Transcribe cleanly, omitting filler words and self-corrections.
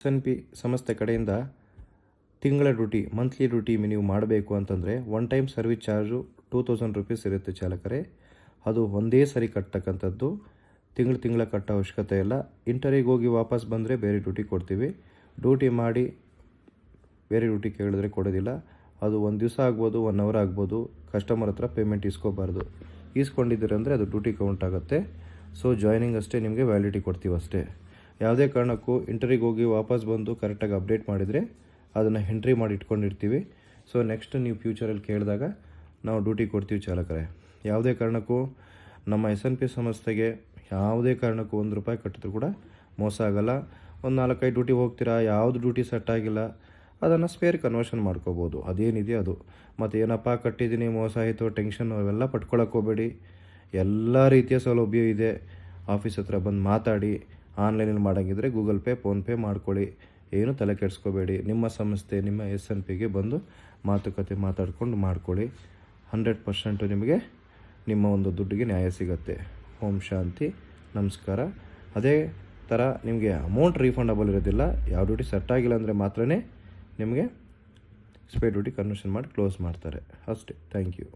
SNP ಸಂಸ್ಥೆ ಕಡೆಯಿಂದ ತಿಂಗಳ ಡ್ಯೂಟಿ ಮಂತ್ಲಿ ಡ್ಯೂಟಿ ನೀವು ಮಾಡಬೇಕು ಅಂತಂದರೆ one time service charge 2000 rupees ಇರುತ್ತೆ ಚಾಲಕರೇ. ಅದು ಒಂದೇ ಸರಿ ಕಟ್ಟತಕ್ಕಂಥದ್ದು. ತಿಂಗಳ ಕಟ್ಟೋ ಅವಶ್ಯಕತೆ ಇಲ್ಲ. ಇಂಟರಿಗೆ ಹೋಗಿ ವಾಪಸ್ ಬಂದರೆ ಬೇರೆ ಡ್ಯೂಟಿ ಕೊಡ್ತೀವಿ. ಡ್ಯೂಟಿ ಮಾಡಿ ಬೇರೆ ಡ್ಯೂಟಿ ಕೇಳಿದ್ರೆ ಕೊಡೋದಿಲ್ಲ. ಅದು ಒಂದು ದಿವಸ ಆಗ್ಬೋದು, 1 ಅವರ್ ಆಗ್ಬೋದು. ಕಸ್ಟಮರ್ ಹತ್ರ ಪೇಮೆಂಟ್ ಇಸ್ಕೋಬಾರ್ದು. ಈಸ್ಕೊಂಡಿದ್ದೀರಂದರೆ ಅದು ಡ್ಯೂಟಿ ಕೌಂಟ್ ಆಗುತ್ತೆ. ಸೊ ಜಾಯ್ನಿಂಗ್ ಅಷ್ಟೇ ನಿಮಗೆ ವ್ಯಾಲಿಡಿಟಿ ಕೊಡ್ತೀವಿ ಅಷ್ಟೇ. ಯಾವುದೇ ಕಾರಣಕ್ಕೂ ಇಂಟರಿಗೆ ಹೋಗಿ ವಾಪಸ್ ಬಂದು ಕರೆಕ್ಟಾಗಿ ಅಪ್ಡೇಟ್ ಮಾಡಿದರೆ ಅದನ್ನು ಎಂಟ್ರಿ ಮಾಡಿ ಇಟ್ಕೊಂಡಿರ್ತೀವಿ. ಸೊ ನೆಕ್ಸ್ಟ್ ನೀವು ಫ್ಯೂಚರಲ್ಲಿ ಕೇಳಿದಾಗ ನಾವು ಡ್ಯೂಟಿ ಕೊಡ್ತೀವಿ ಚಾಲಕರೇ. ಯಾವುದೇ ಕಾರಣಕ್ಕೂ ನಮ್ಮ SNP ಸಂಸ್ಥೆಗೆ ಯಾವುದೇ ಕಾರಣಕ್ಕೂ 1 ರೂಪಾಯಿ ಕಟ್ಟಿದ್ರು ಕೂಡ ಮೋಸ ಆಗಲ್ಲ. ಒಂದು 4-5 ಡ್ಯೂಟಿ ಹೋಗ್ತೀರಾ, ಯಾವುದು ಡ್ಯೂಟಿ ಸೆಟ್ ಆಗಿಲ್ಲ, ಅದನ್ನು ಸ್ಪೇರ್ ಕನ್ವರ್ಷನ್ ಮಾಡ್ಕೋಬೋದು. ಅದೇನಿದೆ ಅದು. ಮತ್ತು ಏನಪ್ಪ ಕಟ್ಟಿದ್ದೀನಿ ಮೋಸ ಆಯಿತು ಟೆನ್ಷನ್ ಅವೆಲ್ಲ ಪಟ್ಕೊಳಕ್ಕೆ ಹೋಗಬೇಡಿ. ಎಲ್ಲ ರೀತಿಯ ಸೌಲಭ್ಯ ಇದೆ. ಆಫೀಸ್ ಹತ್ರ ಬಂದು ಮಾತಾಡಿ. ಆನ್ಲೈನಲ್ಲಿ ಮಾಡೋಂಗಿದ್ರೆ ಗೂಗಲ್ ಪೇ, ಫೋನ್ಪೇ ಮಾಡ್ಕೊಳ್ಳಿ. ಏನು ತಲೆ ಕೆಡಿಸ್ಕೋಬೇಡಿ. ನಿಮ್ಮ ಸಂಸ್ಥೆ ನಿಮ್ಮ SNPಗೆ ಬಂದು ಮಾತುಕತೆ ಮಾತಾಡ್ಕೊಂಡು ಮಾಡ್ಕೊಳ್ಳಿ. 100% ನಿಮಗೆ ನಿಮ್ಮ ಒಂದು ದುಡ್ಡಿಗೆ ನ್ಯಾಯ ಸಿಗುತ್ತೆ. ಓಂ ಶಾಂತಿ. ನಮಸ್ಕಾರ. ಅದೇ ಥರ ನಿಮಗೆ ಅಮೌಂಟ್ ರೀಫಂಡಬಲ್ ಇರೋದಿಲ್ಲ. ಯಾವ ಡ್ಯೂಟಿ ಸೆಟ್ ಆಗಿಲ್ಲ ಅಂದರೆ ಮಾತ್ರ ನಿಮಗೆ ಸ್ಪೇರ್ ಡ್ಯೂಟಿ ಕನ್ವರ್ಷನ್ ಮಾಡಿ ಕ್ಲೋಸ್ ಮಾಡ್ತಾರೆ ಅಷ್ಟೇ. Thank you.